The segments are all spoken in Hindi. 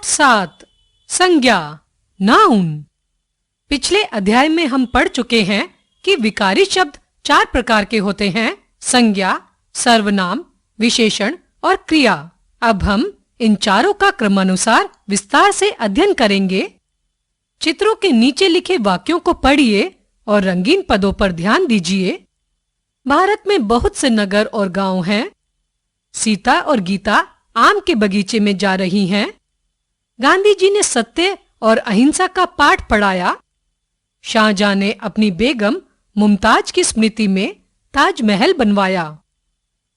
पाठ 7 संज्ञा नाउन। पिछले अध्याय में हम पढ़ चुके हैं कि विकारी शब्द 4 प्रकार के होते हैं: संज्ञा, सर्वनाम, विशेषण और क्रिया। अब हम इन चारों का क्रमानुसार विस्तार से अध्ययन करेंगे। चित्रों के नीचे लिखे वाक्यों को पढ़िए और रंगीन पदों पर ध्यान दीजिए। भारत में बहुत से नगर और गांव हैं। सीता और गीता आम के बगीचे में जा रही हैं। गांधी जी ने सत्य और अहिंसा का पाठ पढ़ाया। शाहजहां ने अपनी बेगम मुमताज की स्मृति में ताजमहल बनवाया।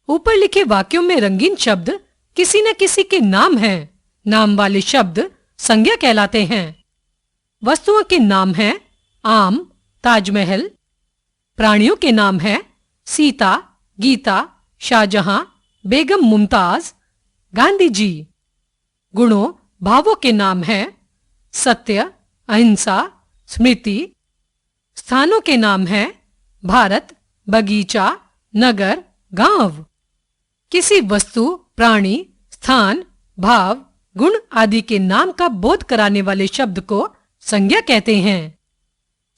ऊपर लिखे वाक्यों में रंगीन शब्द किसी न किसी के नाम हैं। नाम वाले शब्द संज्ञा कहलाते हैं। वस्तुओं के नाम हैं आम, ताजमहल। प्राणियों के नाम हैं सीता, गीता, शाहजहां, बेगम मुमताज, गांधी जी। गुणों, भावों के नाम हैं सत्य, अहिंसा, स्मृति। स्थानों के नाम हैं भारत, बगीचा, नगर, गांव। किसी वस्तु, प्राणी, स्थान, भाव, गुण आदि के नाम का बोध कराने वाले शब्द को संज्ञा कहते हैं।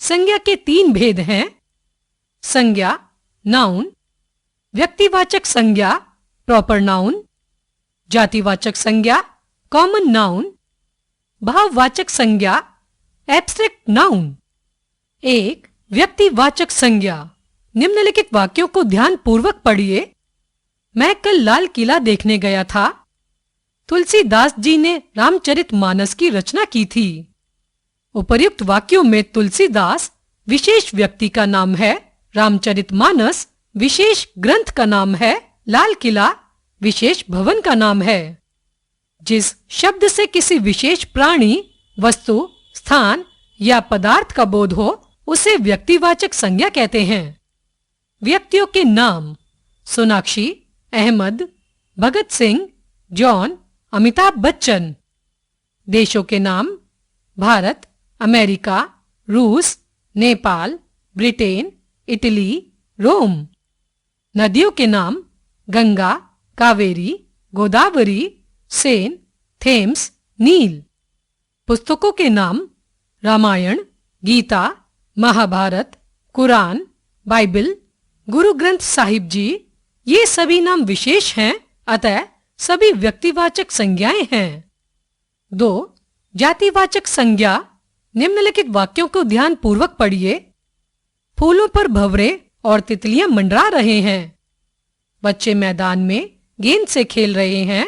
संज्ञा के 3 भेद हैं: संज्ञा नाउन, व्यक्तिवाचक संज्ञा प्रॉपर नाउन, जातिवाचक संज्ञा कॉमन नाउन, भाववाचक संज्ञा एब्स्ट्रैक्ट नाउन। 1. व्यक्तिवाचक संज्ञा। निम्नलिखित वाक्यों को ध्यान पूर्वक पढ़िए। मैं कल लाल किला देखने गया था। तुलसीदास जी ने रामचरितमानस की रचना की थी। उपर्युक्त वाक्यों में तुलसीदास विशेष व्यक्ति का नाम है, रामचरितमानस विशेष ग्रंथ का नाम है, लाल किला विशेष भवन का नाम है। जिस शब्द से किसी विशेष प्राणी, वस्तु, स्थान या पदार्थ का बोध हो उसे व्यक्तिवाचक संज्ञा कहते हैं। व्यक्तियों के नाम: सोनाक्षी, अहमद, भगत सिंह, जॉन, अमिताभ बच्चन। देशों के नाम: भारत, अमेरिका, रूस, नेपाल, ब्रिटेन, इटली, रोम। नदियों के नाम: गंगा, कावेरी, गोदावरी, सेन, थेम्स, नील। पुस्तकों के नाम: रामायण, गीता, महाभारत, कुरान, बाइबल, गुरु ग्रंथ साहिब जी। ये सभी नाम विशेष हैं, अतः सभी व्यक्तिवाचक संज्ञाएं हैं। 2. जातिवाचक संज्ञा। निम्नलिखित वाक्यों को ध्यान पूर्वक पढ़िए। फूलों पर भंवरे और तितलियां मंडरा रहे हैं। बच्चे मैदान में गेंद से खेल रहे हैं।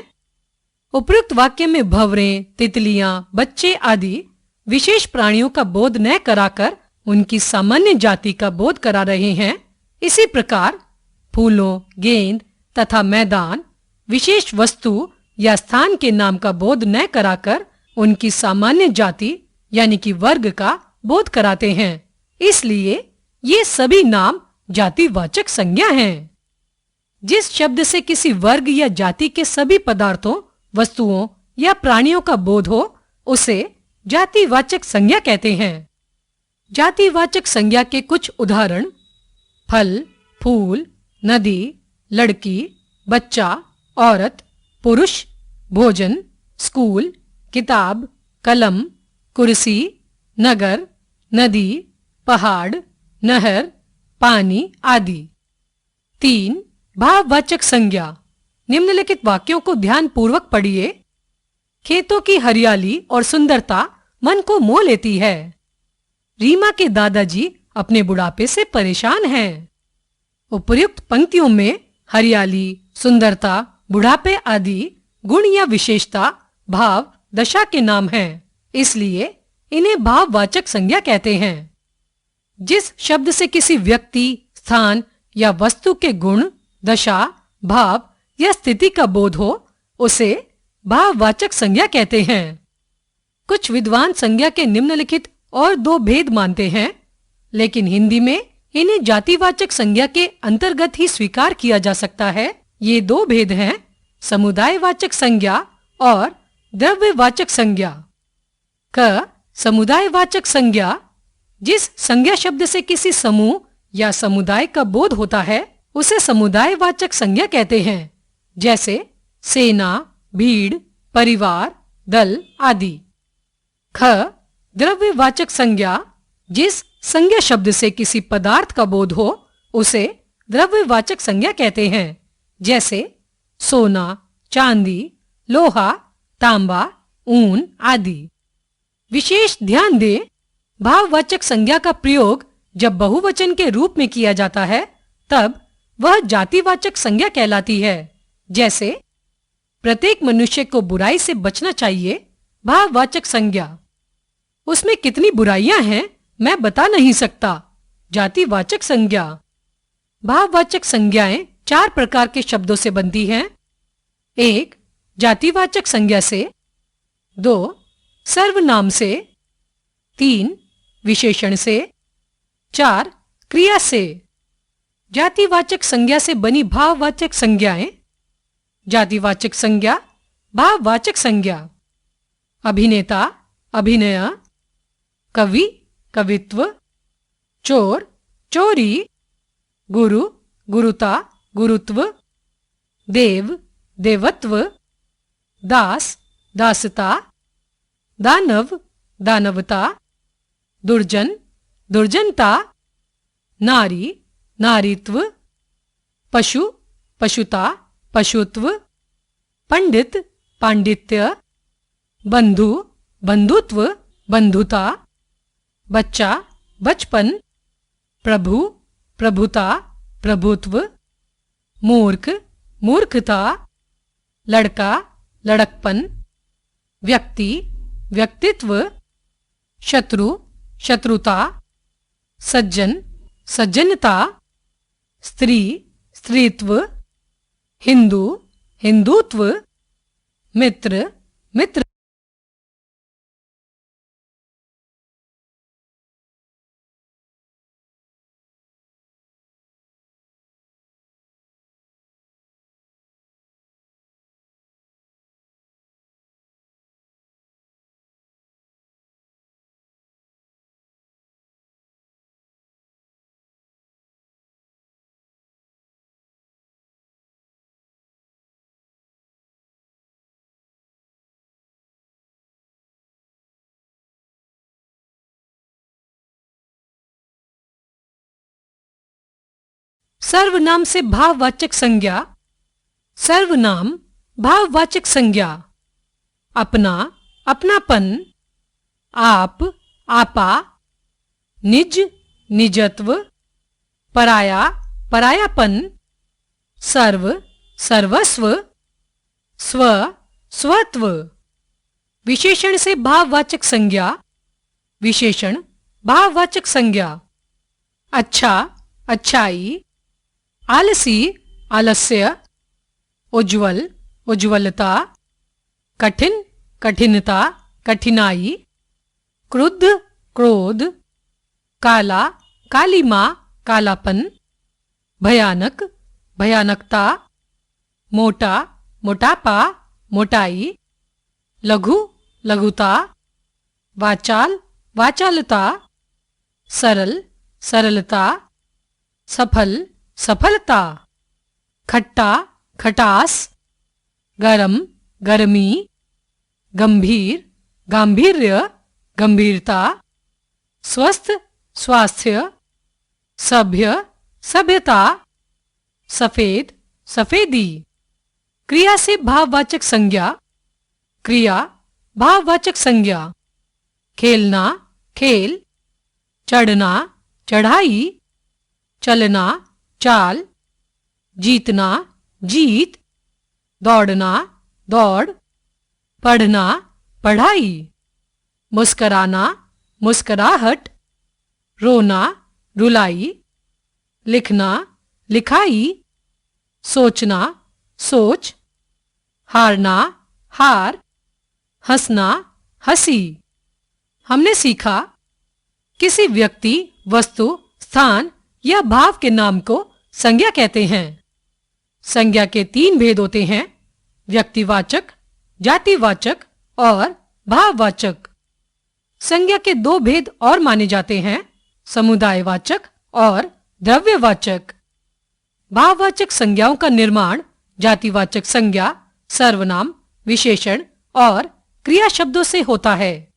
उपयुक्त वाक्य में भंवरे, तितलियां, बच्चे आदि विशेष प्राणियों का बोध न कराकर उनकी सामान्य जाति का बोध करा रहे हैं। इसी प्रकार फूलों, गेंद तथा मैदान विशेष वस्तु या स्थान के नाम का बोध न कराकर उनकी सामान्य जाति यानी कि वर्ग का बोध कराते हैं। इसलिए ये सभी नाम जातिवाचक संज्ञा हैं। जिस शब्द से किसी वर्ग या जाति के सभी पदार्थों, वस्तुओं या प्राणियों का बोध हो उसे जातिवाचक संज्ञा कहते हैं। जातिवाचक संज्ञा के कुछ उदाहरण: फल, फूल, नदी, लड़की, बच्चा, औरत, पुरुष, भोजन, स्कूल, किताब, कलम, कुर्सी, नगर, नदी, पहाड़, नहर, पानी आदि। 3. भाववाचक संज्ञा। निम्नलिखित वाक्यों को ध्यान पूर्वक पढ़िए। खेतों की हरियाली और सुंदरता मन को मोह लेती है। रीमा के दादाजी अपने बुढ़ापे से परेशान हैं। उपर्युक्त पंक्तियों में हरियाली, सुंदरता, बुढ़ापे आदि गुण या विशेषता, भाव, दशा के नाम हैं, इसलिए इन्हें भाववाचक संज्ञा कहते हैं। जिस शब्द से किसी व्यक्ति, स्थान या वस्तु के गुण, दशा, भाव या स्थिति का बोध हो उसे भाववाचक संज्ञा कहते हैं। कुछ विद्वान संज्ञा के निम्नलिखित और 2 भेद मानते हैं, लेकिन हिंदी में इन्हें जातिवाचक संज्ञा के अंतर्गत ही स्वीकार किया जा सकता है। ये 2 भेद हैं: समुदायवाचक संज्ञा और द्रव्यवाचक संज्ञा। क. समुदायवाचक संज्ञा। जिस संज्ञा शब्द से किसी समूह या समुदाय का बोध होता है उसे समुदायवाचक संज्ञा कहते हैं। जैसे सेना, भीड़, परिवार, दल आदि। ख, द्रव्यवाचक संज्ञा। जिस संज्ञा शब्द से किसी पदार्थ का बोध हो उसे द्रव्यवाचक संज्ञा कहते हैं, जैसे सोना, चांदी, लोहा, तांबा, ऊन आदि। विशेष ध्यान दें, भाववाचक संज्ञा का प्रयोग जब बहुवचन के रूप में किया जाता है तब वह जातिवाचक संज्ञा कहलाती है। जैसे प्रत्येक मनुष्य को बुराई से बचना चाहिए, भाववाचक संज्ञा। उसमें कितनी बुराइयां हैं मैं बता नहीं सकता, जातिवाचक संज्ञा। भाववाचक संज्ञाएं 4 प्रकार के शब्दों से बनती हैं। 1, जातिवाचक संज्ञा से। 2, सर्वनाम से। 3, विशेषण से। 4, क्रिया से। जातिवाचक संज्ञा से बनी भाववाचक संज्ञाएं। जातिवाचक संज्ञा, भाववाचक संज्ञा। अभिनेता, अभिनय। कवि, कवित्व। चोर, चोरी। गुरु, गुरुता, गुरुत्व। देव, देवत्व। दास, दासता। दानव, दानवता। दुर्जन, दुर्जनता। नारी, नारीत्व। पशु, पशुता, पशुत्व। पंडित, पांडित्य। बंधु, बंधुत्व, बंधुता। बच्चा, बचपन। प्रभु, प्रभुता, प्रभुत्व। मूर्ख, मूर्खता। लड़का, लड़कपन। व्यक्ति, व्यक्तित्व। शत्रु, शत्रुता। सज्जन, सज्जनता। स्त्री, स्त्रीत्व। हिंदू, हिंदुत्व। मित्र, मित्र। सर्वनाम से भाववाचक संज्ञा। सर्वनाम, भाववाचक संज्ञा। अपना, अपनापन। आप, आपा। निज, निजत्व। पराया, परायापन। सर्व, सर्वस्व। स्व, स्वत्व। विशेषण से भाववाचक संज्ञा। विशेषण, भाववाचक संज्ञा। अच्छा, अच्छाई। आलसी, आलस्य। उज्ज्वल, उज्ज्वलता। कठिन, कठिनता, कठिनाई। क्रुद्ध, क्रोध। काला, कालिमा, कालापन। भयानक, भयानकता। मोटा, मोटापा, मोटाई। लघु, लघुता। वाचाल, वाचालता। सरल, सरलता। सफल, सफलता। खट्टा, खटास। गरम, गर्मी। गंभीर, गांभीर्य, गंभीरता। स्वस्थ, स्वास्थ्य। सभ्य, सभ्यता। सफेद, सफेदी। क्रिया से भाववाचक संज्ञा। क्रिया, भाववाचक संज्ञा। खेलना, खेल। चढ़ना, चढ़ाई। चलना, चाल। जीतना, जीत। दौड़ना, दौड़। पढ़ना, पढ़ाई। मुस्कराना, मुस्कराहट। रोना, रुलाई। लिखना, लिखाई। सोचना, सोच। हारना, हार। हंसना, हंसी। हमने सीखा, किसी व्यक्ति, वस्तु, स्थान या भाव के नाम को संज्ञा कहते हैं। संज्ञा के 3 भेद होते हैं: व्यक्तिवाचक, जातिवाचक और भाववाचक। संज्ञा के 2 भेद और माने जाते हैं: समुदायवाचक और द्रव्यवाचक। भाववाचक संज्ञाओं का निर्माण जातिवाचक संज्ञा, सर्वनाम, विशेषण और क्रिया शब्दों से होता है।